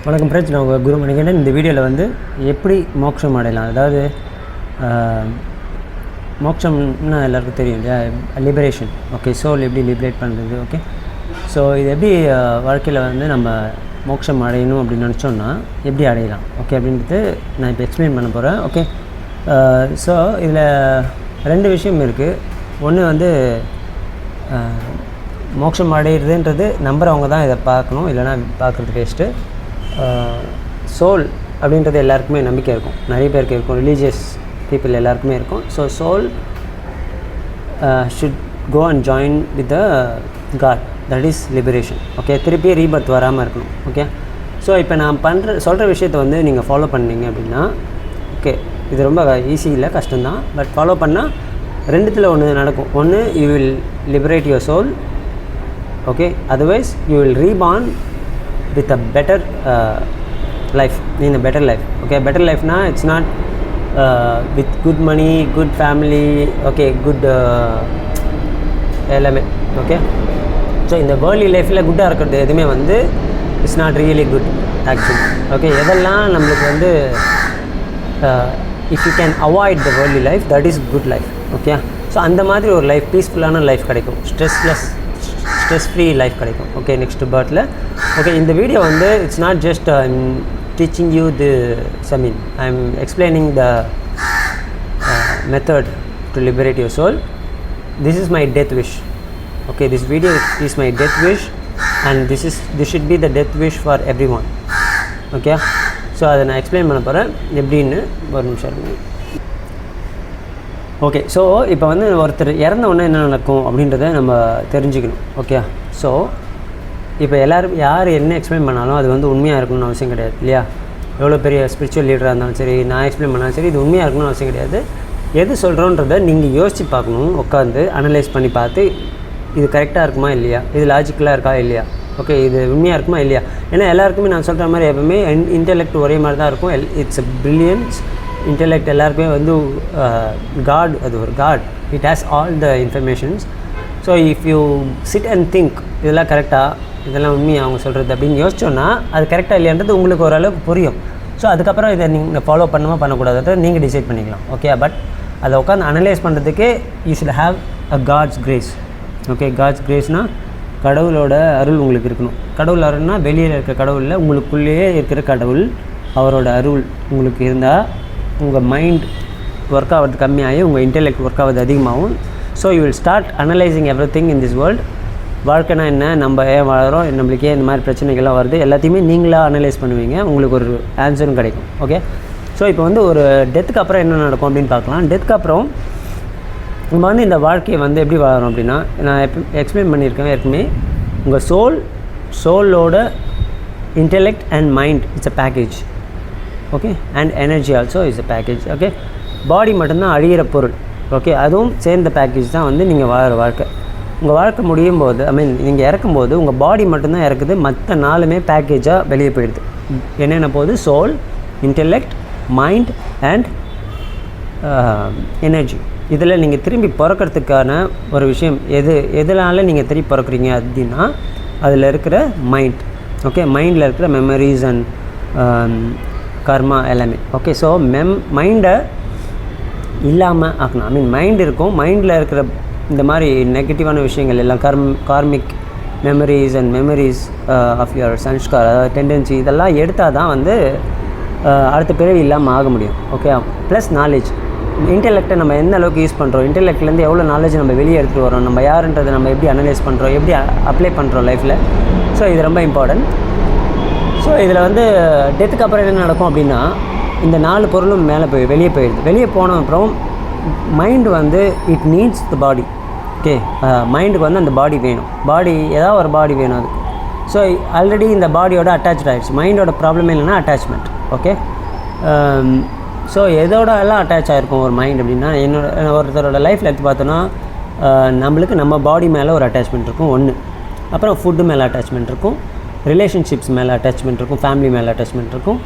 வணக்கம் ஃப்ரெண்ட்ஸ், நான் உங்கள் குரு மணிகண்டன். இந்த வீடியோவில் வந்து எப்படி மோட்சம் அடையலாம், அதாவது மோட்சம்னா எல்லாருக்கும் தெரியும் இல்லையா, லிபரேஷன். ஓகே, சோல் எப்படி லிபரேட் பண்ணுறது. ஓகே, ஸோ இது எப்படி வாழ்க்கையில் வந்து நம்ம மோட்சம் அடையணும் அப்படின்னு நினச்சோன்னா எப்படி அடையலாம், ஓகே அப்படின்றது நான் இப்போ எக்ஸ்பிளைன் பண்ண போகிறேன். ஓகே, ஸோ இதில் ரெண்டு விஷயம் இருக்குது. ஒன்று வந்து மோட்சம் அடையிறதுன்றது நம்புறவங்க தான் இதை பார்க்கணும், இல்லைனா பார்க்குறது வேஸ்ட்டு. சோல் அப்படின்றது எல்லாருக்குமே நம்பிக்கை இருக்கும், நிறைய பேருக்கு இருக்கும், ரிலீஜியஸ் பீப்புள் எல்லாருக்குமே இருக்கும். So soul should go and join with the God, that is liberation. Okay, திருப்பி ரீபர்த் வராமல் இருக்கணும். ஓகே, ஸோ இப்போ நான் சொல்கிற விஷயத்தை வந்து நீங்கள் ஃபாலோ பண்ணீங்க அப்படின்னா, ஓகே, இது ரொம்ப ஈஸி இல்லை, கஷ்டம்தான். பட் ஃபாலோ பண்ணால் ரெண்டுத்தில் ஒன்று நடக்கும். ஒன்று, you will liberate your soul. Okay, otherwise you will reborn with a better life, in a better life. Okay, better life na it's not with good money, good family, okay, good element. Okay, so in the worldly life la good ah irukradhu edume vandu it's not really good actually. Okay, edella namakku vandu if you can avoid the worldly life, that is good life. Okay, so அந்த மாதிரி ஒரு life, பீஸ்ஃபுல்லான life கிடைக்கும், stress free life கிடைக்கும். Okay, next பர்த்தில். Okay, இந்த video வந்து it's not just I'm teaching you I am explaining the method to liberate your soul. This is my death wish. Okay, this video is my death wish and this should be the death wish for everyone. Okay, so அதை நான் explain பண்ண போகிறேன் எப்படின்னு. ஒரு நிமிஷம் இருங்க. Okay, so இப்போ வந்து ஒருத்தர் இறந்த உடனே என்ன நடக்கும் அப்படின்றத நம்ம தெரிஞ்சுக்கணும். ஓகே, ஸோ இப்போ எல்லோரும் யார் என்ன எக்ஸ்பிளைன் பண்ணாலும் அது வந்து உண்மையாக இருக்கணும்னு அவசியம் கிடையாது இல்லையா. எவ்வளோ பெரிய ஸ்பிரிச்சுவல் லீடராக இருந்தாலும் சரி, நான் எக்ஸ்பிளைன் பண்ணாலும் சரி, இது உண்மையாக இருக்கணும்னு அவசியம் கிடையாது. எது சொல்கிறோன்றதை நீங்கள் யோசித்து பார்க்கணும், உட்காந்து அனலைஸ் பண்ணி பார்த்து இது கரெக்டாக இருக்குமா இல்லையா, இது லாஜிக்கலாக இருக்கா இல்லையா, ஓகே, இது உண்மையாக இருக்குமா இல்லையா. ஏன்னா எல்லாருக்குமே நான் சொல்கிற மாதிரி எப்பவுமே இன்டெலெக்ட் ஒரே மாதிரி தான் இருக்கும். It's a brilliance intellect. எல்லாருக்குமே வந்து காட், அது ஒரு God, it has all the informations. So if you sit and think இதெல்லாம் கரெக்டாக, இதெல்லாம் உண்மையாக அவங்க சொல்கிறது அப்படின்னு யோசிச்சோன்னா அது கரெக்டாக இல்லைன்றது உங்களுக்கு ஓரளவுக்கு புரியும். ஸோ அதுக்கப்புறம் இதை நீங்கள் ஃபாலோ பண்ணக்கூடாது நீங்கள் டிசைட் பண்ணிக்கலாம். ஓகே, பட் அதை உட்காந்து அனலைஸ் பண்ணுறதுக்கே you should have a God's grace. Okay, God's கிரேஸ்னால் கடவுளோட அருள் உங்களுக்கு இருக்கணும். கடவுள் அருள்னால் வெளியில் இருக்கிற கடவுளில் உங்களுக்குள்ளேயே இருக்கிற கடவுள், அவரோட அருள் உங்களுக்கு இருந்தால் உங்கள் மைண்ட் ஒர்க் ஆகிறது கம்மியாகி உங்கள் இன்டெலெக்ட் ஒர்க் ஆகிறது அதிகமாகும். So you will start analysing everything in this world. வாழ்க்கைனா என்ன, நம்ம ஏன் வாழறோம், நம்மளுக்கே இந்த மாதிரி பிரச்சனைகள்லாம் வருது, எல்லாத்தையுமே நீங்களாக அனலைஸ் பண்ணுவீங்க, உங்களுக்கு ஒரு ஆன்சரும் கிடைக்கும். ஓகே, ஸோ இப்போ வந்து ஒரு டெத்துக்கு அப்புறம் என்ன நடக்கும் அப்படின்னு பார்க்கலாம். டெத்துக்கு அப்புறம் நம்ம வந்து இந்த வாழ்க்கையை வந்து எப்படி வாழறோம் அப்படின்னா, நான் எக்ஸ்பிளைன் பண்ணியிருக்கேன் ஏற்கனவே. உங்கள் சோலோட intellect and mind it's a package. Okay, and energy also is a package. Okay, body மட்டும்தான் அழியிற பொருள். ஓகே, அதுவும் சேர்ந்த பேக்கேஜ் தான் வந்து நீங்கள் வாழற வாழ்க்கை. உங்கள் வாழ்க்கை முடியும் போது, நீங்கள் இறக்கும்போது உங்கள் பாடி மட்டும்தான் இறக்குது, மற்ற நாலுமே பேக்கேஜாக வெளியே போயிடுது. என்னென்ன போகுது? Soul, intellect, mind and energy. இதில் நீங்கள் திரும்பி பிறக்கிறதுக்கான ஒரு விஷயம் எதனால நீங்கள் திரும்பி பிறக்கிறீங்க அப்படின்னா அதில் இருக்கிற மைண்ட். ஓகே, மைண்டில் இருக்கிற மெமரிஸ் அண்ட் கர்மா எல்லாமே. ஓகே, ஸோ மைண்டை இல்லாமல் ஆக்கணும். மைண்ட் இருக்கும், மைண்டில் இருக்கிற இந்த மாதிரி நெகட்டிவான விஷயங்கள் எல்லாம் karmic memories and memories of your sanskar, அதாவது டெண்டன்சி, இதெல்லாம் எடுத்தால் தான் வந்து அடுத்த பிறவி இல்லாமல் ஆக முடியும். Okay, plus knowledge. இன்டெலெக்டை நம்ம எந்த அளவுக்கு யூஸ் பண்ணுறோம், இன்டெலெக்ட்லேருந்து எவ்வளோ நாலேஜ் நம்ம வெளியே எடுத்துகிட்டு வரோம், நம்ம யாருன்றதை நம்ம எப்படி அனலைஸ் பண்ணுறோம், எப்படி அப்ளை பண்ணுறோம் லைஃப்பில். ஸோ இது ரொம்ப இம்பார்ட்டன்ட். ஸோ இதில் வந்து டெத்துக்கு அப்புறம் என்ன நடக்கும் அப்படின்னா, இந்த 4 பொருளும் வெளியே போயிடுது. வெளியே போன அப்புறம் மைண்டு வந்து it needs the body. Okay, மைண்டுக்கு வந்து அந்த பாடி வேணும், ஏதாவது ஒரு பாடி வேணும் அதுக்கு. ஸோ ஆல்ரெடி இந்த பாடியோட அட்டாச் ஆகிடுச்சு. மைண்டோட ப்ராப்ளம் என்னென்னா அட்டாச்மெண்ட். ஓகே, ஸோ எதோட எல்லாம் அட்டாச் ஆகிருக்கும் ஒரு மைண்ட் அப்படின்னா, ஒருத்தரோட லைஃப்பில் எடுத்து பார்த்தோன்னா நம்மளுக்கு நம்ம பாடி மேலே ஒரு அட்டாச்மெண்ட் இருக்கும் ஒன்று. அப்புறம் ஃபுட்டு மேலே அட்டாச்மெண்ட் இருக்கும், ரிலேஷன்ஷிப்ஸ் மேலே அட்டாச்மெண்ட் இருக்கும், ஃபேமிலி மேலே அட்டாச்மெண்ட் இருக்கும்,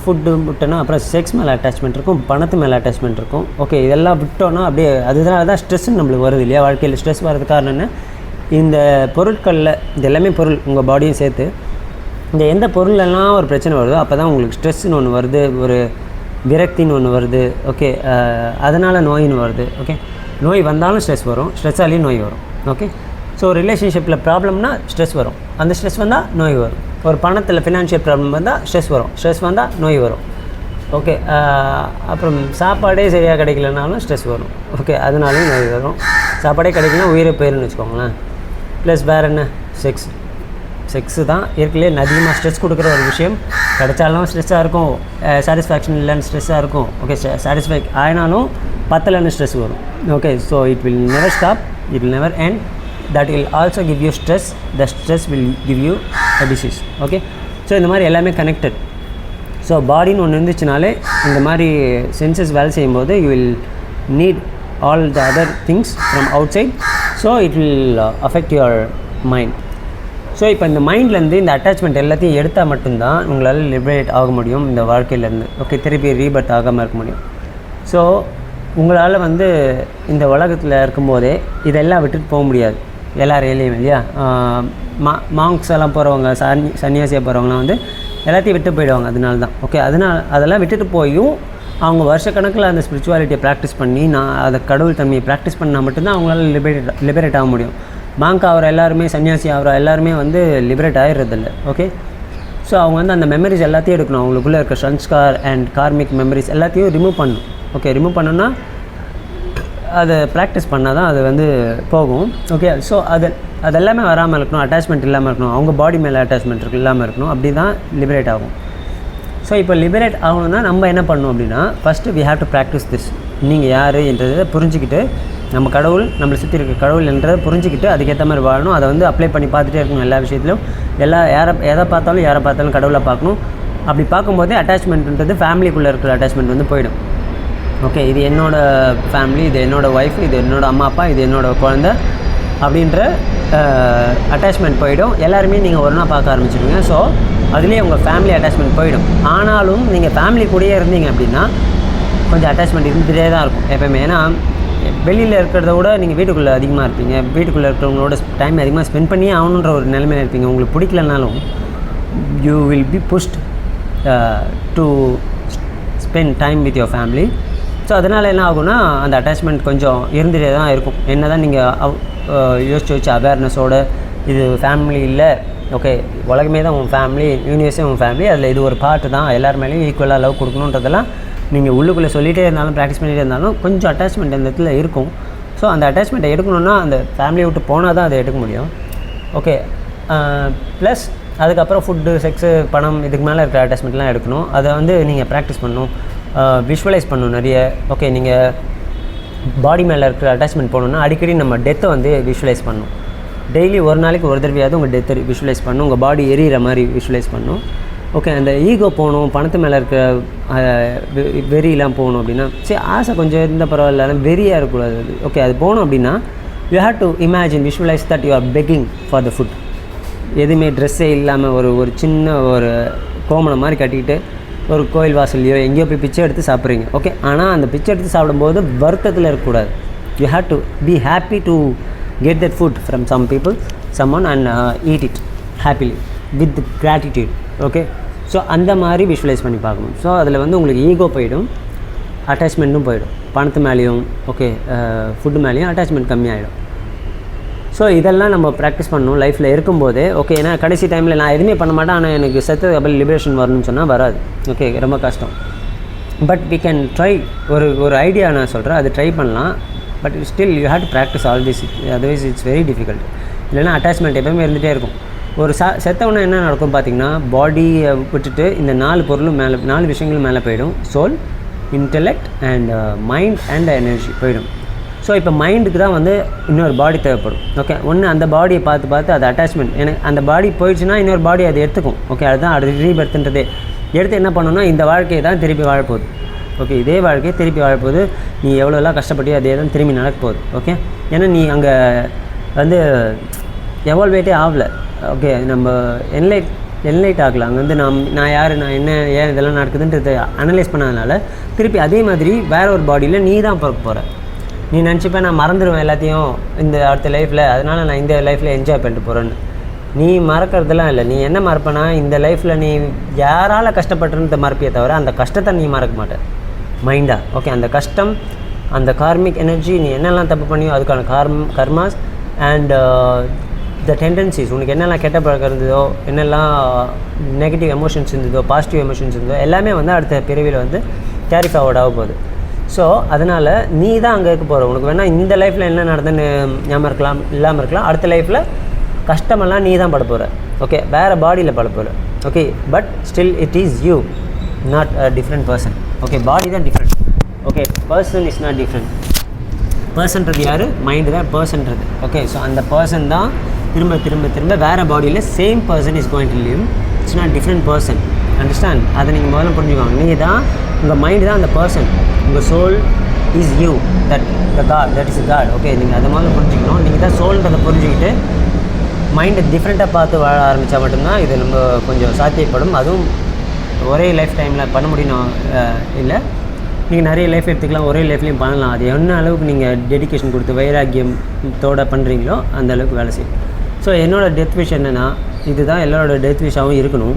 ஃபுட்டு விட்டோன்னா அப்புறம் செக்ஸ் மேலே அட்டாச்மெண்ட் இருக்கும், பணத்து மேலே அட்டாச்மெண்ட் இருக்கும். ஓகே, இதெல்லாம் விட்டோன்னா அப்படியே அதனால தான் ஸ்ட்ரெஸ்ஸுன்னு நம்மளுக்கு வருது இல்லையா. வாழ்க்கையில் ஸ்ட்ரெஸ் வர்றது காரணம் என்ன, இந்த பொருட்களில் இது எல்லாமே பொருள், உங்கள் பாடியும் சேர்த்து இந்த எந்த பொருளெல்லாம் ஒரு பிரச்சனை வருதோ அப்போ தான் உங்களுக்கு ஸ்ட்ரெஸ்ன்னு ஒன்று வருது, ஒரு விரக்தின்னு ஒன்று வருது. ஓகே, அதனால் நோயின்னு வருது. ஓகே, நோய் வந்தாலும் ஸ்ட்ரெஸ் வரும், ஸ்ட்ரெஸ்ஸாலேயும் நோய் வரும். ஓகே, ஸோ ரிலேஷன்ஷிப்பில் ப்ராப்ளம்னா ஸ்ட்ரெஸ் வரும், அந்த ஸ்ட்ரெஸ் வந்தால் நோய் வரும். ஒரு பணத்தில் ஃபினான்ஷியல் ப்ராப்ளம் வந்தால் ஸ்ட்ரெஸ் வரும், ஸ்ட்ரெஸ் வந்தால் நோய் வரும். ஓகே, அப்புறம் சாப்பாடே சரியாக கிடைக்கலனாலும் ஸ்ட்ரெஸ் வரும். ஓகே, அதனாலையும் நோய் வரும். சாப்பாடே கிடைக்கலனா உயிரை போயிருன்னு வச்சுக்கோங்களேன். ப்ளஸ் வேறு என்ன, செக்ஸு தான் இருக்கலே அதிகமாக ஸ்ட்ரெஸ் கொடுக்குற ஒரு விஷயம். கிடைச்சாலும் ஸ்ட்ரெஸ்ஸாக இருக்கும், சாட்டிஸ்ஃபேக்ஷன் இல்லைன்னு ஸ்ட்ரெஸ்ஸாக இருக்கும். ஓகே, சாட்டிஸ்ஃபை ஆகினாலும் பத்தலைன்னு ஸ்ட்ரெஸ் வரும். Okay, so it will never stop, it will never end. That will also give you stress, the stress will give you a disease. Okay, so இந்த மாதிரி எல்லாமே கனெக்டட். ஸோ பாடின்னு ஒன்று இருந்துச்சுனாலே இந்த மாதிரி சென்சஸ் வேலை செய்யும்போது you will need all the other things from அவுட் சைட். So it will affect your mind. So இப்போ இந்த மைண்ட்லேருந்து இந்த அட்டாச்மெண்ட் எல்லாத்தையும் எடுத்தால் மட்டும்தான் உங்களால் லிபரேட் ஆக முடியும் இந்த வாழ்க்கையிலேருந்து. ஓகே, திருப்பி ரீபர்த் ஆகாமல் இருக்க முடியும். ஸோ உங்களால் இந்த உலகத்தில் இருக்கும்போதே இதெல்லாம் விட்டுட்டு போக முடியாது எல்லாரையிலையும், இல்லையா? மாங்க்ஸ் எல்லாம் போகிறவங்க, சன்னியாசியாக போகிறவங்களாம் எல்லாத்தையும் விட்டு போயிடுவாங்க. அதனால தான். ஓகே, அதெல்லாம் விட்டுட்டு போயும் அவங்க வருஷக்கணக்கில் அந்த ஸ்பிரிச்சுவாலிட்டியை ப்ராக்டிஸ் பண்ணி அதை கடவுள் தன்மையை ப்ராக்டிஸ் பண்ணால் மட்டும்தான் அவங்களால லிபரேட் ஆக முடியும். மாங்க் ஆகிற எல்லாருமே, சன்னியாசி ஆகிற எல்லாருமே லிபரேட் ஆகிடுறதில்ல. ஓகே, ஸோ அவங்க அந்த மெமரிஸ் எல்லாத்தையும் எடுக்கணும். அவங்களுக்குள்ளே இருக்க சன்ஸ்கார் அண்ட் கார்மிக் மெமரிஸ் எல்லாத்தையும் ரிமூவ் பண்ணணும். ஓகே, ரிமூவ் பண்ணணுன்னா அதை ப்ராக்டிஸ் பண்ணால் தான் அது போகும். ஓகே, ஸோ அதெல்லாமே வராமல் இருக்கணும், அட்டாச்மெண்ட் இல்லாமல் இருக்கணும், அவங்க பாடி மேலே அட்டாச்மெண்ட் இல்லாமல் இருக்கணும். அப்படி தான் லிபரேட் ஆகும். ஸோ இப்போ லிபரேட் ஆகணும்னா நம்ம என்ன பண்ணணும் அப்படின்னா, first we have to practise this. நீங்கள் யார் என்றதை புரிஞ்சுக்கிட்டு, நம்ம கடவுள், நம்மளை சுற்றி இருக்க கடவுள் என்றதை புரிஞ்சுக்கிட்டு அதுக்கேற்ற மாதிரி வாழணும். அதை அப்ளை பண்ணி பார்த்துட்டே இருக்கணும் எல்லா விஷயத்திலும். எதை பார்த்தாலும் கடவுளை பார்க்கணும். அப்படி பார்க்கும்போதே அட்டாச்மெண்ட்ன்றது ஃபேமிலிக்குள்ளே இருக்கிற அட்டாச்மெண்ட் போயிடும். ஓகே, இது என்னோடய ஃபேமிலி, இது என்னோடய ஒய்ஃப், இது என்னோடய அம்மா அப்பா, இது என்னோடய குழந்தை அப்படின்ற அட்டாச்மெண்ட் போயிடும். எல்லாருமே நீங்கள் ஒன்றா பார்க்க ஆரம்பிச்சிடுவீங்க. ஸோ அதுலேயே உங்கள் ஃபேமிலி அட்டாச்மெண்ட் போயிடும். ஆனாலும் நீங்கள் ஃபேமிலி கூடயே இருந்தீங்க அப்படின்னா கொஞ்சம் அட்டாச்மெண்ட் இருந்துகிட்டே தான் இருக்கும் எப்போயுமே. ஏன்னா வெளியில் இருக்கிறத விட நீங்கள் வீட்டுக்குள்ளே அதிகமாக இருப்பீங்க. வீட்டுக்குள்ளே இருக்கிறவங்களோட டைம் அதிகமாக ஸ்பெண்ட் பண்ணியே ஆகணுன்ற ஒரு நிலைமையில் இருப்பீங்க. உங்களுக்கு பிடிக்கலனாலும் you will be pushed to spend time with your family. So அதனால் என்ன ஆகும்னா அந்த அட்டாச்மெண்ட் கொஞ்சம் இருந்துகிட்டே தான் இருக்கும். என்ன தான் நீங்கள் யோசிச்சு அவேர்னஸோடு இது ஃபேமிலி இல்லை, ஓகே உலகமே தான் உங்கள் ஃபேமிலி, யூனிவர்ஸே உங்கள் ஃபேமிலி, அதில் இது ஒரு பார்ட்டு தான், எல்லார் மேலேயும் ஈக்குவலாக லவ் கொடுக்கணுன்றதெல்லாம் நீங்கள் உள்ளுக்குள்ளே சொல்லிகிட்டே இருந்தாலும் ப்ராக்டிஸ் பண்ணிகிட்டே இருந்தாலும் கொஞ்சம் அட்டாச்மெண்ட் இந்த இடத்துல இருக்கும். ஸோ அந்த அட்டாச்மெண்ட்டை எடுக்கணுன்னா அந்த ஃபேமிலியை விட்டு போனால் தான் அதை எடுக்க முடியும். ஓகே, ப்ளஸ் அதுக்கப்புறம் ஃபுட்டு, செக்ஸு, பணம், இதுக்கு மேலே இருக்கிற அட்டாச்மெண்ட்லாம் எடுக்கணும். அதை நீங்கள் ப்ராக்டிஸ் பண்ணணும், விஷுவலைஸ் பண்ணணும் நிறைய. ஓகே, நீங்கள் பாடி மேலே இருக்கிற அட்டாச்மெண்ட் போகணுன்னா அடிக்கடி நம்ம டெத்தை விஷுவலைஸ் பண்ணணும். டெய்லி ஒரு நாளைக்கு ஒரு தடவையாவது உங்கள் டெத்தை விஷுவலைஸ் பண்ணணும், உங்கள் பாடி எரியிற மாதிரி விஷுவலைஸ் பண்ணணும். ஓகே, அந்த ஈகோ போகணும், பணத்து மேலே இருக்கிற வெறியெலாம் போகணும் அப்படின்னா, சரி ஆசை கொஞ்சம் இருந்த பரவாயில்ல, வெறியாக இருக்கக்கூடாது. ஓகே, அது போகணும் அப்படின்னா you have to imagine, visualise that you are begging for the food. எதுவுமே ட்ரெஸ்ஸே இல்லாமல் ஒரு சின்ன ஒரு கோமணம் மாதிரி கட்டிக்கிட்டு ஒரு கோயில் வாசல்லையோ எங்கேயோ போய் பிச்சை எடுத்து சாப்பிட்றீங்க. ஓகே, ஆனால் அந்த பிச்சை எடுத்து சாப்பிடும்போது வருத்தத்தில் இருக்கக்கூடாது. You have to be happy to get that food from someone and eat it happily with gratitude. Okay, so அந்த மாதிரி விஷுவலைஸ் பண்ணி பார்க்கணும். ஸோ அதில் உங்களுக்கு ஈகோ போயிடும், அட்டாச்மெண்ட்டும் போயிடும். பணத்து மேலேயும் ஓகே ஃபுட்டு மேலேயும் அட்டாச்மெண்ட் கம்மியாகிடும். ஸோ இதெல்லாம் நம்ம ப்ராக்டிஸ் பண்ணணும் லைஃப்பில் இருக்கும்போதே. ஓகே, ஏன்னா கடைசி டைமில் நான் எதுவுமே பண்ண மாட்டேன், ஆனால் எனக்கு செத்து அப்படி லிபரேஷன் வரணும்னு சொன்னால் வராது. ஓகே, ரொம்ப கஷ்டம். But we can try. ஒரு ஐடியா நான் சொல்கிறேன், அது ட்ரை பண்ணலாம். But still you have to practise all this, otherwise it's very difficult. இல்லைன்னா அட்டாச்மெண்ட் எப்போயுமே இருந்துகிட்டே இருக்கும். ஒரு செத்தவொன்னே என்ன நடக்கும் பார்த்தீங்கன்னா, பாடியை விட்டுட்டு இந்த 4 பொருளும் மேலே, 4 விஷயங்களும் மேலே போயிடும். Soul, intellect and mind and energy போயிடும். ஸோ இப்போ மைண்டுக்கு தான் இன்னொரு பாடி தேவைப்படும். ஓகே, ஒன்று அந்த பாடியை பார்த்து அது அட்டாச்மெண்ட், எனக்கு அந்த பாடி போயிடுச்சுன்னா இன்னொரு பாடி அதை எடுத்துக்கும். ஓகே, அதுதான் அது ரீபர்த்துன்றதே. எடுத்து என்ன பண்ணணும்னா இந்த வாழ்க்கையை தான் திருப்பி வாழப்போகுது. ஓகே, இதே வாழ்க்கையை திருப்பி வாழப்போகுது. நீ எவ்வளோலாம் கஷ்டப்பட்டு அதே தான் திரும்பி நடக்க போகுது. ஓகே, ஏன்னா நீ அங்கே எவால்வேட்டே ஆகலை. ஓகே, நம்ம என்லைட் ஆகலை. அங்கே நான் யார், நான் என்ன, ஏன் இதெல்லாம் நடக்குதுன்றது அனலைஸ் பண்ணதுனால திருப்பி அதே மாதிரி வேறு ஒரு பாடியில் நீ தான் பிறக்க போகிற. நீ நினச்சிப்பேன் நான் மறந்துடுவேன் எல்லாத்தையும் இந்த அடுத்த லைஃப்பில், அதனால் நான் இந்த லைஃப்பில் என்ஜாய் பண்ணிட்டு போகிறேன்னு. நீ மறக்கிறதுலாம் இல்லை. நீ என்ன மறப்பனா, இந்த லைஃப்பில் நீ யாரால் கஷ்டப்பட்டுருந்த மறப்பியே தவிர அந்த கஷ்டத்தை நீ மறக்க மாட்டேன் மைண்டா. ஓகே, அந்த கஷ்டம், அந்த கார்மிக் எனர்ஜி, நீ என்னெல்லாம் தப்பு பண்ணியோ அதுக்கான கர்மாஸ் அண்ட் த டெண்டன்சிஸ், உனக்கு என்னெல்லாம் கெட்ட பழக்கம் இருந்ததோ, என்னெல்லாம் நெகட்டிவ் எமோஷன்ஸ் இருந்ததோ, பாசிட்டிவ் எமோஷன்ஸ் இருந்ததோ, எல்லாமே வந்து அடுத்த பிறவியில் வந்து கேரி ஃபார்வர்ட் ஆக போகுது. ஸோ அதனால் நீ தான் அங்கே இருக்க போகிற. உனக்கு வேணால் இந்த லைஃப்பில் என்ன நடந்துன்னு ஞாபகம் இருக்கலாம், இல்லாமல் இருக்கலாம். அடுத்த லைஃப்பில் கஷ்டமெல்லாம் நீ தான் பட போகிற. ஓகே, வேறு பாடியில் பட போகிற. Okay, but still it is you, not a different person. Okay, body தான் different. Okay, person is not different. பர்சன்றது யார்? மைண்டு தான் பர்சன்றது. ஓகே, ஸோ அந்த பர்சன் தான் திரும்ப திரும்ப திரும்ப வேறு பாடியில் same person is going to live. It's not different person. Understand? அதை நீங்கள் முதல்ல புரிஞ்சுக்கோங்க. நீங்கள் தான், உங்கள் மைண்டு தான் அந்த பர்சன். உங்கள் soul is you, that the God, that is God. Okay, நீங்கள் அதை முதல்ல புரிஞ்சுக்கணும். நீங்கள் தான் சோல்ன்றதை புரிஞ்சுக்கிட்டு மைண்டை டிஃப்ரெண்ட்டாக பார்த்து வாழ ஆரம்பித்தா மட்டும்தான் இது நம்ம கொஞ்சம் சாத்தியப்படும். அதுவும் ஒரே லைஃப் டைமில் பண்ண முடியும் இல்லை. நீங்கள் நிறைய லைஃப் எடுத்துக்கலாம், ஒரே லைஃப்லேயும் பண்ணலாம். அது என்ன அளவுக்கு நீங்கள் டெடிக்கேஷன் கொடுத்து வைராக்கியத்தோடு பண்ணுறீங்களோ அந்த அளவுக்கு வேலை செய்யும். ஸோ என்னோடய டெத் விஷ் என்னென்னா, இதுதான் எல்லாரோட டெத் விஷாகவும் இருக்கணும்.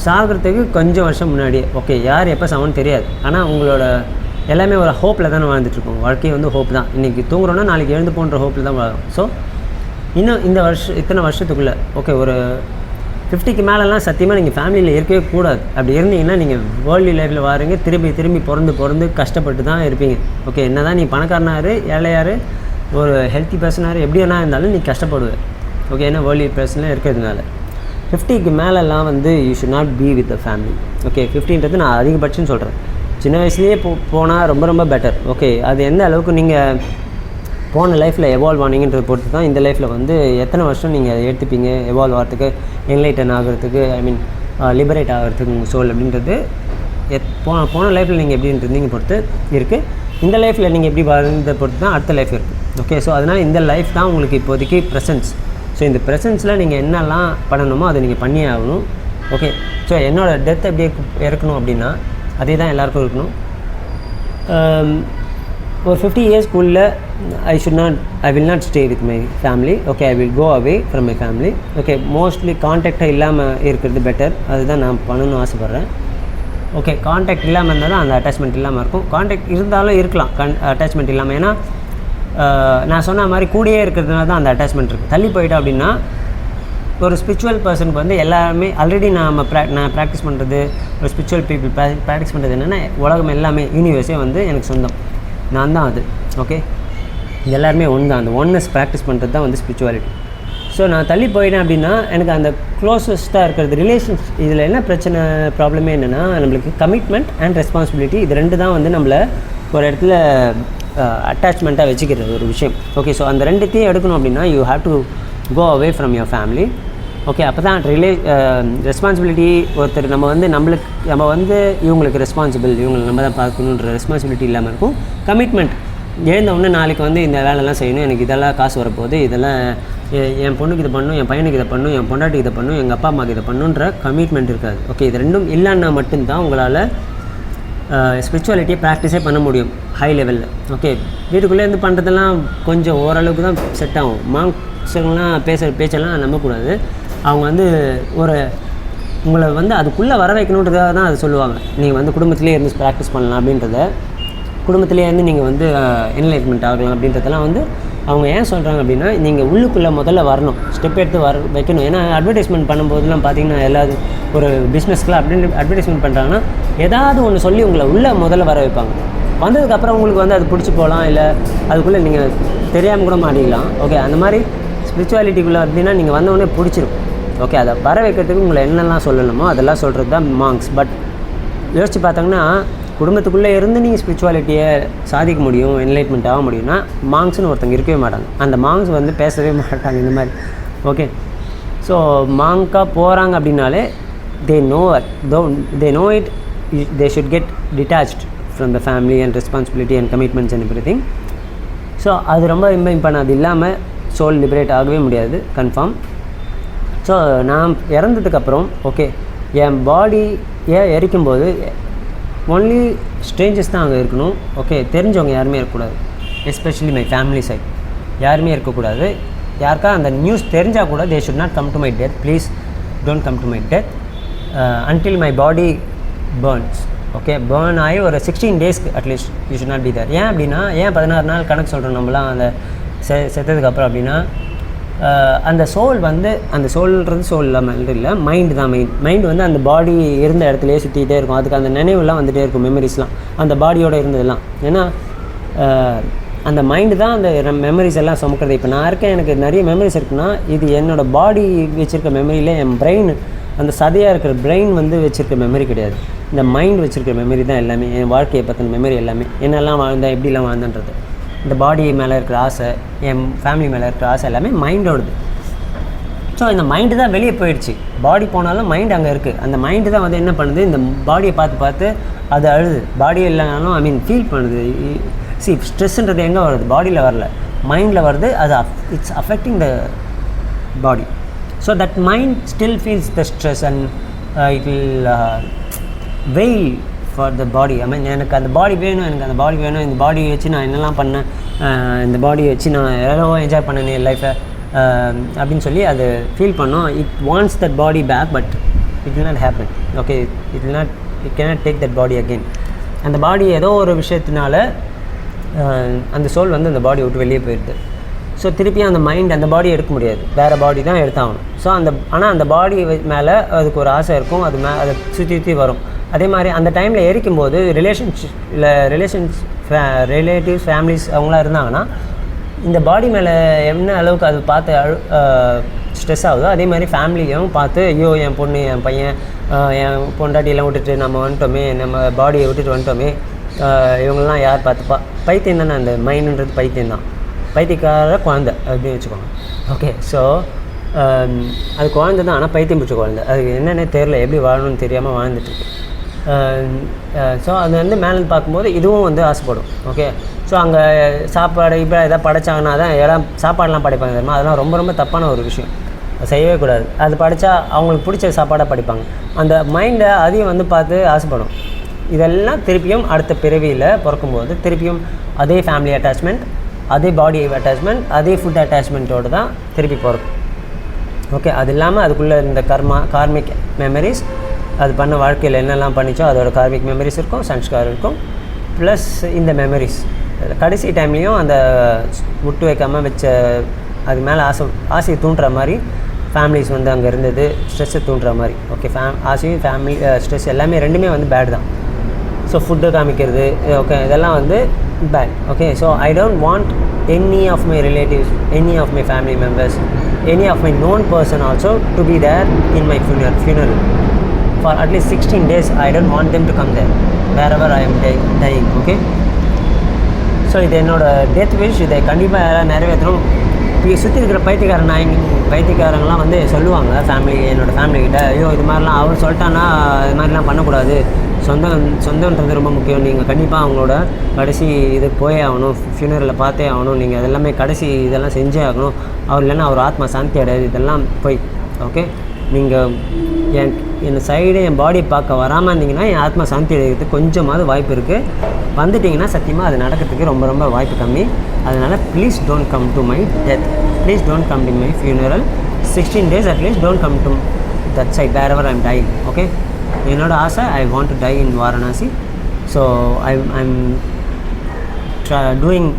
சாகிறதுக்கு கொஞ்சம் வருஷம் முன்னாடியே, ஓகே, யார் எப்போ சாகணும்னு தெரியாது. ஆனால் உங்களோட எல்லாமே ஒரு ஹோப்பில் தானே வாழ்ந்துட்டுருக்கோம். வாழ்க்கையை வந்து ஹோப் தான். இன்றைக்கி தூங்குறோன்னா நாளைக்கு எழுந்து போன்ற ஹோப்பில் தான் வாழும். ஸோ இன்னும் இந்த இத்தனை வருஷத்துக்குள்ளே, ஓகே, ஒரு 50க்கு மேலெலாம் சத்தியமாக நீங்கள் ஃபேமிலியில் இருக்கவே கூடாது. அப்படி இருந்தீங்கன்னா நீங்கள் வேர்ல்டு லைஃப்பில் வாருங்க, திரும்பி பிறந்து கஷ்டப்பட்டு தான் இருப்பீங்க. ஓகே, என்ன தான் நீ பணக்காரனாரு, ஏழையார், ஒரு ஹெல்த்தி பர்சனாரு, எப்படி வேணா இருந்தாலும் நீ கஷ்டப்படுவேன். ஓகே, ஏன்னா வேர்ல்டு பர்சனில் இருக்கிறதுனால 50க்கு மேலெல்லாம் வந்து you should not be with the family. Okay, 50ன்றது நான் அதிகபட்சம்னு சொல்கிறேன். சின்ன வயசுலேயே போனால் ரொம்ப பெட்டர். ஓகே, அது எந்த அளவுக்கு நீங்கள் போன லைஃப்பில் எவால்வ் ஆனீங்கன்றதை பொறுத்து தான் இந்த லைஃப்பில் வந்து எத்தனை வருஷம் நீங்கள் அதை எடுத்துப்பீங்க எவால்வ் ஆகிறதுக்கு, என்லைட்டன் ஆகிறதுக்கு, ஐ மீன் லிபரேட் ஆகிறதுக்கு உங்கள் சோல் அப்படின்றது போன லைஃப்பில் நீங்கள் எப்படி இருந்தீங்க பொறுத்து இருக்குது. இந்த லைஃப்பில் நீங்கள் எப்படி வாழ்ந்ததை பொறுத்து தான் அடுத்த லைஃப் இருக்குது. ஓகே, ஸோ அதனால் இந்த லைஃப் தான் உங்களுக்கு இப்போதைக்கு ப்ரெசன்ஸ். ஸோ இந்த ப்ரெசன்ஸில் நீங்கள் என்னெல்லாம் பண்ணணுமோ அதை நீங்கள் பண்ணியே ஆகணும். ஓகே, ஸோ என்னோடய டெத் எப்படி இருக்கணும் அப்படின்னா அதே தான் எல்லாேருக்கும் இருக்கணும். ஒரு 50 இயர்ஸ்க்குள்ள I will not stay with my family. Okay, I will go away from my family. Okay, mostly கான்டாக்டாக இல்லாமல் இருக்கிறது பெட்டர். அதுதான் நான் பண்ணணும்னு ஆசைப்பட்றேன். ஓகே, கான்டாக்ட் இல்லாமல் இருந்தாலும் அந்த அட்டாச்மெண்ட் இல்லாமல் இருக்கும். கான்டாக்ட் இருந்தாலும் இருக்கலாம் அட்டாச்மெண்ட் இல்லாமல். ஏன்னா நான் சொன்ன மாதிரி கூடயே இருக்கிறதுனால தான் அந்த அட்டாச்மெண்ட் இருக்குது. தள்ளி போயிட்டோம் அப்படின்னா ஒரு ஸ்பிரிச்சுவல் பர்சனுக்கு வந்து எல்லாமே ஆல்ரெடி நான் ப்ராக்டிஸ் பண்ணுறது, ஒரு ஸ்பிரிச்சுவல் பீப்புள் ப்ராக்டிஸ் பண்ணுறது என்னென்னா, உலகம் எல்லாமே யூனிவர்ஸே வந்து எனக்கு சொந்தம், நான் தான் அது. ஓகே, எல்லாருமே ஒன்று தான். அந்த ஒன்னஸ் ப்ராக்டிஸ் பண்ணுறது தான் வந்து ஸ்பிரிச்சுவாலிட்டி. ஸோ நான் தள்ளி போயிட்டேன் அப்படின்னா எனக்கு அந்த க்ளோசஸ்ட்டாக இருக்கிறது ரிலேஷன்ஸ். இதில் என்ன பிரச்சனை, ப்ராப்ளமே என்னென்னா, நம்மளுக்கு கமிட்மெண்ட் அண்ட் ரெஸ்பான்சிபிலிட்டி இது ரெண்டு தான் வந்து நம்மளை ஒரு இடத்துல அட்டாச்மெண்ட்டாக வச்சுக்கிறது ஒரு விஷயம். ஓகே, ஸோ அந்த ரெண்டுத்தையும் எடுக்கணும் அப்படின்னா you have to go away from your family. Okay, அப்போ தான் ரெஸ்பான்சிபிலிட்டி ஒருத்தர் நம்ம வந்து இவங்களுக்கு ரெஸ்பான்சிபிள், இவங்களை நம்ம தான் பார்க்கணுன்ற ரெஸ்பான்சிபிலிட்டி இல்லாமல் இருக்கும். கமிட்மெண்ட், எழுந்த உடனே நாளைக்கு வந்து இந்த வேலைலாம் செய்யணும், எனக்கு இதெல்லாம் காசு வரப்போகுது, இதெல்லாம் என் பொண்ணுக்கு இதை பண்ணணும், என் பையனுக்கு இதை பண்ணணும், என் பொண்டாட்டிக்கு இதை பண்ணணும், எங்கள் அப்பா அம்மாவுக்கு இதை பண்ணணுன்ற கமிட்மெண்ட் இருக்காது. ஓகே, இது ரெண்டும் இல்லைன்னா மட்டும்தான் உங்களால் ஸ்பிரிச்சுவாலிட்டியை ப்ராக்டிஸே பண்ண முடியும் ஹை லெவலில். ஓகே, வீட்டுக்குள்ளேருந்து பண்ணுறதெல்லாம் கொஞ்சம் ஓரளவுக்கு தான் செட் ஆகும். மாங்ஸ்லாம் பேச்செல்லாம் நம்பக்கூடாது. அவங்க வந்து உங்களை வந்து அதுக்குள்ளே வர வைக்கணுன்றதாக தான் அது சொல்லுவாங்க. நீங்கள் வந்து குடும்பத்திலே இருந்து ப்ராக்டிஸ் பண்ணலாம் அப்படின்றத, குடும்பத்திலே இருந்து நீங்கள் வந்து என்லைட்மெண்ட் ஆகலாம் அப்படின்றதெல்லாம் வந்து அவங்க ஏன் சொல்கிறாங்க அப்படின்னா, நீங்கள் உள்ளுக்குள்ளே முதல்ல வரணும், ஸ்டெப் எடுத்து வைக்கணும். ஏன்னா அட்வர்டைஸ்மெண்ட் பண்ணும்போதெல்லாம் பார்த்தீங்கன்னா எல்லாரும் ஒரு பிஸ்னஸ்க்குலாம் அட்வர்டைஸ்மெண்ட் பண்ணுறாங்கன்னா ஏதாவது ஒன்று சொல்லி உங்களை உள்ளே முதல்ல வர வைப்பாங்க. வந்ததுக்கப்புறம் உங்களுக்கு வந்து அது பிடிச்சி போகலாம், இல்லை அதுக்குள்ளே நீங்கள் தெரியாமல் கூட மாட்டிக்கலாம். ஓகே, அந்த மாதிரி ஸ்பிரிச்சுவாலிட்டிக்குள்ளே அப்படின்னா நீங்கள் வந்தவொடனே பிடிச்சிரும். ஓகே, அதை வர வைக்கிறதுக்கு உங்களை என்னெல்லாம் சொல்லணுமோ அதெல்லாம் சொல்கிறது தான் மாங்ஸ். பட் யோசித்து பார்த்தாங்கன்னா குடும்பத்துக்குள்ளே இருந்து நீங்கள் ஸ்பிரிச்சுவாலிட்டியை சாதிக்க முடியும், என்லைட்மெண்ட் ஆக முடியும்னா மாங்ஸ்னு ஒருத்தங்க இருக்கவே மாட்டாங்க. அந்த மாங்ஸ் வந்து பேசவே மாட்டாங்க இந்த மாதிரி. ஓகே, ஸோ மாங்காக போகிறாங்க அப்படின்னாலே they know it, they should get detached from the family and responsibility and commitments and everything. So அது ரொம்ப இம்பார்ட்டன்ட். அது இல்லாமல் சோல் லிபரேட் ஆகவே முடியாது, கன்ஃபார்ம். ஸோ நான் இறந்ததுக்கப்புறம் ஓகே, என் பாடியை எரிக்கும்போது ஒன்லி ஸ்ட்ரேஞ்சர்ஸ் தான் அங்கே இருக்கணும். ஓகே, தெரிஞ்சவங்க யாருமே இருக்கக்கூடாது. எஸ்பெஷலி மை ஃபேமிலி சைட் யாருமே இருக்கக்கூடாது. யாருக்கா அந்த நியூஸ் தெரிஞ்சால் கூட they should not come to my death, please don't come to my death until my body burns. Okay, burn ஆகி ஒரு 16 டேஸ்க்கு at least you should not be there. ஏன் அப்படின்னா, ஏன் 16 நாள் கணக்கு சொல்கிறோம் நம்மளாம் அந்த செத்ததுக்கப்புறம் அப்படின்னா, அந்த சோல் வந்து, அந்த சோல்ன்றது சோல் இல்லாமல் இல்லை, மைண்டு தான் மெயின். மைண்டு வந்து அந்த பாடி இருந்த இடத்துலையே சுற்றிக்கிட்டே இருக்கும். அதுக்கு அந்த நினைவுலாம் வந்துகிட்டே இருக்கும், மெமரிஸ்லாம் அந்த பாடியோடு இருந்ததெல்லாம். ஏன்னா அந்த மைண்டு தான் அந்த மெமரிஸ் எல்லாம் சுமக்கிறது. இப்போ நான் இருக்கேன், எனக்கு நிறைய மெமரிஸ் இருக்குன்னா, இது என்னோடய பாடி வச்சுருக்க மெமரியில் என் பிரெயின், அந்த சதையாக இருக்கிற பிரெயின் வந்து வச்சுருக்க மெமரி கிடையாது. இந்த மைண்ட் வச்சுருக்க மெமரி தான் எல்லாமே. என் வாழ்க்கையை பற்றின மெமரி எல்லாமே, என்னெல்லாம் வாழ்ந்தேன், எப்படிலாம் வாழ்ந்தேன்றது, இந்த பாடி மேலே இருக்கிற ஆசை, என் ஃபேமிலி மேலே இருக்கிற ஆசை எல்லாமே மைண்டோடது. ஸோ இந்த மைண்டு தான் வெளியே போயிடுச்சு. பாடி போனாலும் மைண்டு அங்கே இருக்குது. அந்த மைண்டு தான் வந்து என்ன பண்ணுது, இந்த பாடியை பார்த்து பார்த்து அது அழுது. பாடி இல்லைனாலும் ஃபீல் பண்ணுது. ஸ்ட்ரெஸ்ஸுன்றது எங்கே வருது, பாடியில் வரல, மைண்டில் வருது. அது it's affecting the body. So that mind still feels the stress and it will வெயில் ஃபார் த பாடி. எனக்கு அந்த பாடி வேணும், எனக்கு அந்த பாடி வேணும், இந்த பாடியை வச்சு நான் என்னெல்லாம் பண்ணேன், இந்த பாடியை வச்சு நான் எவ்வளோ என்ஜாய் பண்ணேன் என் லைஃப்பை அப்படின்னு சொல்லி அது ஃபீல் பண்ணோம். It wants that body back, but it will not happen. Okay, it cannot take that body again. அந்த பாடி ஏதோ ஒரு விஷயத்தினால அந்த சோல் வந்து அந்த பாடி விட்டு வெளியே போயிடுது. ஸோ திருப்பி அந்த மைண்ட் அந்த பாடி எடுக்க முடியாது, வேறு பாடி தான் எடுத்தாகணும். ஸோ ஆனால் அந்த பாடி மேலே அதுக்கு ஒரு ஆசை இருக்கும், அதை சுற்றி வரும். அதே மாதிரி அந்த டைமில் எரிக்கும்போது ரிலேட்டிவ்ஸ் ஃபேமிலிஸ் அவங்களாம் இருந்தாங்கன்னா, இந்த பாடி மேலே என்ன அளவுக்கு அது பார்த்து ஸ்ட்ரெஸ் ஆகுதோ, அதே மாதிரி ஃபேமிலியும் பார்த்து, ஐயோ என் பொண்ணு, என் பையன், என் பொண்டாட்டியெல்லாம் விட்டுட்டு நம்ம வந்துட்டோமே, நம்ம பாடியை விட்டுட்டு வந்துட்டோமே, இவங்கெல்லாம் யார் பார்த்துப்பா. பைத்தியம் தானே, அந்த மைண்டுன்றது பைத்தியம் தான், பைத்தியக்கார குழந்தை அப்படின்னு வச்சுக்கோங்க. ஓகே, ஸோ அது குழந்தை தான், ஆனால் பைத்தியம் பிடிச்ச குழந்தை. அதுக்கு என்னென்ன தெரில, எப்படி வாழணும்னு தெரியாமல் வாழ்ந்துட்டுருக்கு. ஸோ அது வந்து மேலே பார்க்கும்போது இதுவும் வந்து ஆசைப்படும். ஓகே, ஸோ அங்கே சாப்பாடு இப்போ எதாவது படைச்சாங்கன்னா தான் எல்லாம் சாப்பாடெலாம் படைப்பாங்க தெரியுமா, அதெல்லாம் ரொம்ப ரொம்ப தப்பான ஒரு விஷயம், செய்யவே கூடாது. அது படித்தா அவங்களுக்கு பிடிச்ச சாப்பாடாக படிப்பாங்க. அந்த மைண்டை அதையும் வந்து பார்த்து ஆசைப்படும். இதெல்லாம் திருப்பியும் அடுத்த பிறவியில் பிறக்கும்போது திருப்பியும் அதே ஃபேமிலி அட்டாச்மெண்ட், அதே பாடி அட்டாச்மெண்ட், அதே ஃபுட் அட்டாச்மெண்ட்டோடு தான் திருப்பி பிறக்கும். ஓகே, அது இல்லாமல் அதுக்குள்ளே இந்த கார்மிக் மெமரிஸ், அது பண்ண வாழ்க்கையில் என்னெல்லாம் பண்ணிச்சோ அதோட கார்மிக் மெமரிஸ் இருக்கும், சன்ஸ்கார் இருக்கும், ப்ளஸ் இந்த மெமரிஸ் கடைசி டைம்லேயும் அந்த விட்டு வைக்காமல் வச்ச அது மேலே ஆசையை தூண்டுற மாதிரி ஃபேமிலிஸ் வந்து அங்கே இருந்தது, ஸ்ட்ரெஸ்ஸை தூண்டுற மாதிரி. ஓகே, ஆசையும் ஃபேமிலி ஸ்ட்ரெஸ் எல்லாமே ரெண்டுமே வந்து பேட் தான். ஸோ ஃபுட்டு காமிக்கிறது, ஓகே, இதெல்லாம் வந்து bad. Okay, so I don't want any of my relatives, any of my family members, any of my known person also to be there in my funeral for at least 16 days. I don't want them to come there wherever I am dying. Okay, so இது என்னோடய death wish. இதை கண்டிப்பாக யாராவது நிறைவேற்றணும். இப்போ சுற்றி இருக்கிற பைத்தியக்காரங்களாம் வந்து சொல்லுவாங்க என்னோடய ஃபேமிலிக்கிட்ட, ஐயோ இது மாதிரிலாம் அவர் சொல்லிட்டான்னா இது மாதிரிலாம் பண்ணக்கூடாது, சொந்தன்றது ரொம்ப முக்கியம், நீங்கள் கண்டிப்பாக அவங்களோட கடைசி இது போயே ஆகணும், ஃபியூனரலில் பார்த்தே ஆகணும், நீங்கள் அதெல்லாமே கடைசி இதெல்லாம் செஞ்சே ஆகணும், அவர் இல்லைன்னா அவர் ஆத்மா சாந்தி அடையாது, இதெல்லாம் போய். ஓகே, நீங்கள் என் சைடு என் பாடியை பார்க்க வராமல் இருந்தீங்கன்னா என் ஆத்மா சாந்தி அடைகிறதுக்கு கொஞ்சமாவது வாய்ப்பு இருக்குது. வந்துட்டிங்கன்னா சத்தியமாக அது நடக்கிறதுக்கு ரொம்ப ரொம்ப வாய்ப்பு கம்மி. அதனால் please don't come to my death, please don't come to my funeral. 16 days at least don't come to that side wherever I am dying. Okay, என்னோடய ஆசை I want to die in Varanasi. So I'm doing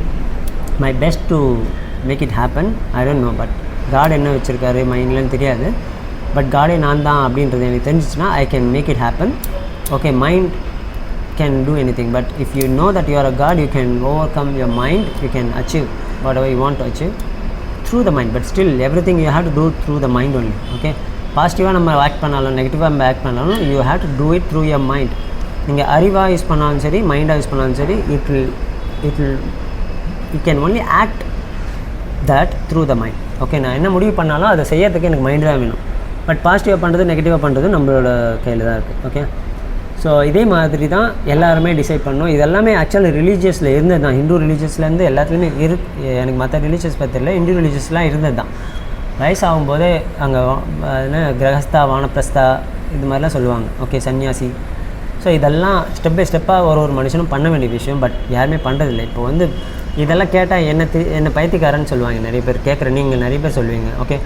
my best to make it happen. I don't know, but God என்ன வச்சுருக்காரு மைண்ட்லன்னு தெரியாது. But காடே நான் தான் அப்படின்றது எனக்கு தெரிஞ்சிச்சுன்னா I can make it happen. Okay, mind can do anything, but if you know that you are a god, you can overcome your mind, you can achieve whatever you want to achieve through the mind. But still everything you have to do through the mind only. Okay, பாசிட்டிவாக நம்ம act பண்ணாலும் நெகட்டிவாக நம்ம act பண்ணாலும் you have to do it through your mind. நீங்கள் அறிவாக use பண்ணாலும் சரி, மைண்டாக யூஸ் பண்ணாலும் சரி, it will you can only act that through the mind. Okay, நான் என்ன முடிவு பண்ணாலும் அதை செய்யறதுக்கு எனக்கு மைண்டு தான் வேணும். பட் பாசிட்டிவாக பண்ணுறது நெகட்டிவாக பண்ணுறது நம்மளோட கையில் தான் இருக்குது. ஓகே, ஸோ இதே மாதிரி தான் எல்லாருமே டிசைட் பண்ணணும். இதெல்லாமே ஆக்சுவலி ரிலீஜியஸில் இருந்தது தான். ஹிந்து ரிலீஜியஸ்லேருந்து எல்லாத்துலேயுமே எனக்கு மற்ற ரிலீஜியஸ் பற்றி தெரியல, ஹிந்து ரிலீஜியஸ்லாம் இருந்தது தான். வயசாகும்போதே அங்கே என்ன கிரகஸ்தா, வானப்பிரஸ்தா இது மாதிரிலாம் சொல்லுவாங்க. ஓகே, சன்னியாசி. ஸோ இதெல்லாம் ஸ்டெப் பை ஸ்டெப்பாக ஒரு மனுஷனும் பண்ண வேண்டிய விஷயம். பட் யாருமே பண்ணுறதில்லை. இப்போ வந்து இதெல்லாம் கேட்டால் என்ன பைத்தியக்காரன்னு சொல்லுவாங்க நிறைய பேர். நீங்கள் நிறைய பேர் சொல்லுவீங்க. ஓகே,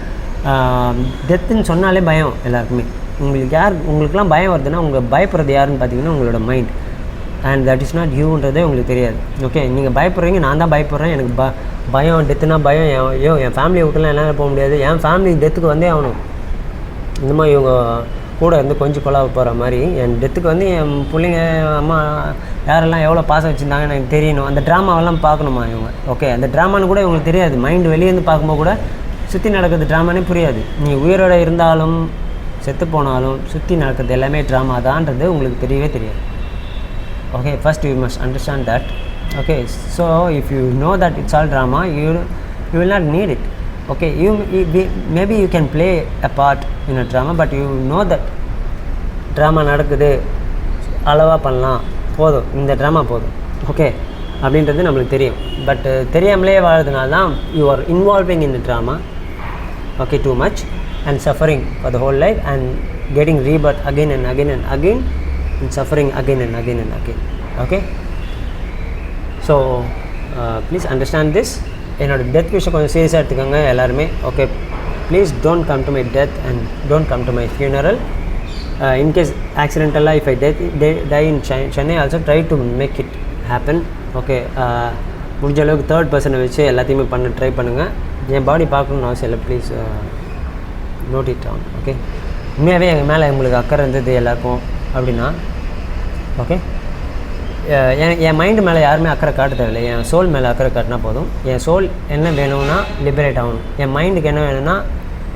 டெத்துன்னு சொன்னாலே பயம் எல்லாருக்குமே. உங்களுக்குலாம் பயம் வருதுன்னா உங்கள் பயப்படுறது யாருன்னு பார்த்தீங்கன்னா உங்களோட mind. And that is not யூன்றதே உங்களுக்கு தெரியாது. ஓகே, நீங்கள் பயப்படுறீங்க, நான் தான் பயப்படுறேன், எனக்கு பயம், டெத்துனா பயம். என் ஃபேமிலியை விட்டுலாம் என்னால் போக முடியாது, என் ஃபேமிலி டெத்துக்கு வந்தே ஆகணும். இந்த மாதிரி இவங்க கூட இருந்து கொஞ்சம் கொலாவ போகிற மாதிரி என் டெத்துக்கு வந்து என் பிள்ளைங்க அம்மா யாரெல்லாம் எவ்வளோ பாசம் வச்சுருந்தாங்கன்னு எனக்கு தெரியணும். அந்த ட்ராமாவெல்லாம் பார்க்கணுமா இவங்க? ஓகே, அந்த ட்ராமான்னு கூட இவங்களுக்கு தெரியாது. மைண்டு வெளியேருந்து பார்க்கும்போது கூட சுற்றி நடக்கிறது ட்ராமானே புரியாது. நீ உயிரோடு இருந்தாலும் செத்து போனாலும் சுற்றி நடக்கிறது எல்லாமே ட்ராமா தான்றது உங்களுக்கு தெரியவே தெரியாது. Okay, first you must understand that. Okay, so if you know that it's all drama, you will not need it. Okay, maybe you can play a part in a drama, but you know that drama நடக்குது, அளவாக பண்ணலாம், போதும், இந்த drama போதும். Okay, அப்படின்றது நம்மளுக்கு தெரியும். But தெரியாமலே வாழ்றதுனால தான் you are involving in the drama, okay, too much, and suffering for the whole life and getting rebirth again and again and again and suffering again and again and again. Okay, so please understand this. என்னோட death விஷயம் கொஞ்சம் சீரியஸாக எடுத்துக்கோங்க எல்லாருமே. Okay, please don't come to my death and don't come to my funeral. In case ஆக்சிடென்டலாக if I die in Chennai also try to make it happen. Okay, முடிஞ்ச அளவுக்கு third பர்சனை வச்சு எல்லாத்தையுமே ட்ரை பண்ணுங்கள். என் பாடி பார்க்கணுன்னு அவசியம் இல்லை, please note it on. Okay, உண்மையாகவே எங்கள் மேலே உங்களுக்கு அக்கறை இருந்தது எல்லாருக்கும் அப்படின்னா, ஓகே, என் மைண்டு மேலே யாருமே அக்கறை காட்ட தேவையில்லை. என் சோல் மேலே அக்கறை காட்டினா போதும். என் சோல் என்ன வேணும்னா லிபரேட் ஆகணும். என் மைண்டுக்கு என்ன வேணும்னா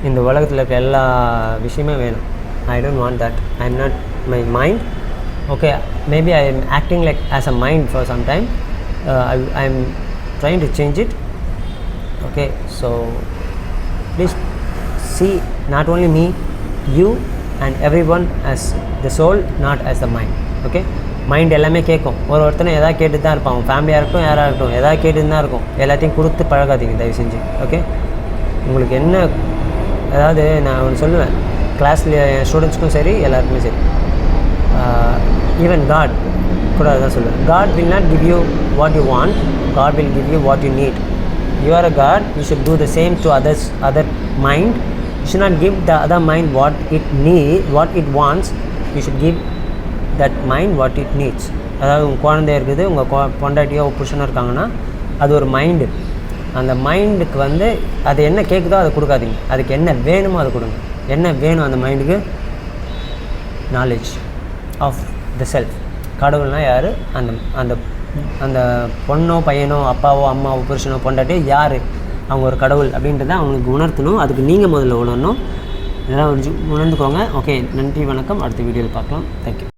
இந்த உலகத்தில் இருக்க எல்லா விஷயமே வேணும். I don't want that. I am not my mind. Okay, maybe I am acting like as a mind for some time. I am trying to change it. Okay, so please see not only me, you and everyone as the soul, not as the mind. Okay, mind எல்லாமே கேட்கும். ஒருத்தனை எதாவது கேட்டு தான் இருப்பான். அவன் ஃபேமிலியாக இருக்கட்டும், யாராக இருக்கட்டும், எதாவது கேட்டு தான் இருக்கும். எல்லாத்தையும் கொடுத்து பழகாதீங்க தயவு செஞ்சு. ஓகே, உங்களுக்கு என்ன, அதாவது நான் ஒன்று சொல்லுவேன், கிளாஸில் என் ஸ்டூடெண்ட்ஸ்க்கும் சரி எல்லாருக்குமே சரி, ஈவன் காட் கூட அதான் சொல்லுவேன். God will not give you what you want, God will give you what you need. You are a God, you should do the same to other mind. You should not give the other mind what it wants. You should give that mind what it needs. அதாவது உங்கள் குழந்தை இருக்குது, உங்கள் பொண்டாட்டியோ புருஷனோ இருக்காங்கன்னா அது ஒரு mind. அந்த மைண்டுக்கு வந்து அது என்ன கேட்குதோ அதை கொடுக்காதீங்க. அதுக்கு என்ன வேணுமோ அதை கொடுங்க. என்ன வேணும் அந்த மைண்டுக்கு? Knowledge of the self. கடவுள்னா யார்? அந்த அந்த பொண்ணோ பையனோ அப்பாவோ அம்மாவோ புருஷனோ பொண்டாட்டியோ யார்? அவங்க ஒரு கடவுள் அப்படின்றத அவங்களுக்கு உணர்த்தணும். அதுக்கு நீங்கள் முதல்ல உணரணும். இதெல்லாம் உணர்ந்துக்கோங்க. ஓகே, நன்றி, வணக்கம். அடுத்த வீடியோவில் பார்க்கலாம். தேங்க்யூ.